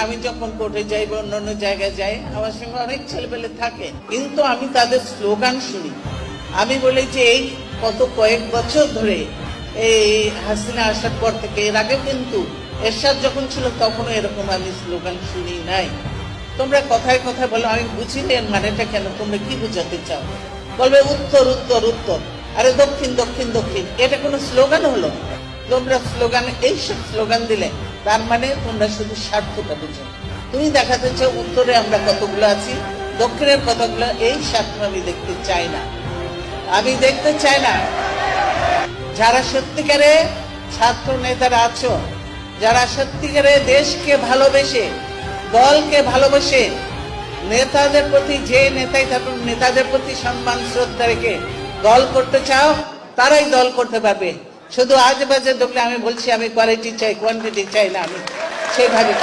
আমি যখন কোর্টে যাই বা অন্যান্য জায়গায় যাই, আমার সঙ্গে অনেক ছেলেপেলে থাকে, কিন্তু আমি তাদের স্লোগান শুনি। আমি বলি যে এই কত কয়েক বছর ধরে এই হাসিনা আসার পর থেকে, এর আগে কিন্তু এরশাদ যখন ছিল তখনও এরকম আমি স্লোগান শুনি নাই। তোমরা কথায় কথায় বলো, আমি বুঝি না এর মানেটা কেন, তোমরা কি বোঝাতে চাও? বলবে উত্তর উত্তর উত্তর, আরে দক্ষিণ দক্ষিণ দক্ষিণ। এটা কোনো স্লোগান হলো? তোমরা স্লোগান, এইসব স্লোগান দিলে তার মানে তোমরা শুধু স্বার্থটা বুঝো। তুমি দেখাতে চাও উত্তরে আমরা কতগুলো আছি, দক্ষিণের কতগুলো, এই স্বার্থ আমি দেখতে চাই না। আমি দেখতে চাই না। যারা সত্যিকারে ছাত্র নেতারা আছো, যারা সত্যিকারে দেশকে ভালোবেসে, দলকে ভালোবেসে, নেতাদের প্রতি, যে নেতাই থাকুন নেতাদের প্রতি সম্মান শ্রদ্ধা রেখে দল করতে চাও, তারাই দল করতে পারবে। শুধু আজ বাজে দেখলে আমি বলছি আমি কোয়ালিটি চাই, কোয়ান্টিটি চাই না, আমি সেইভাবে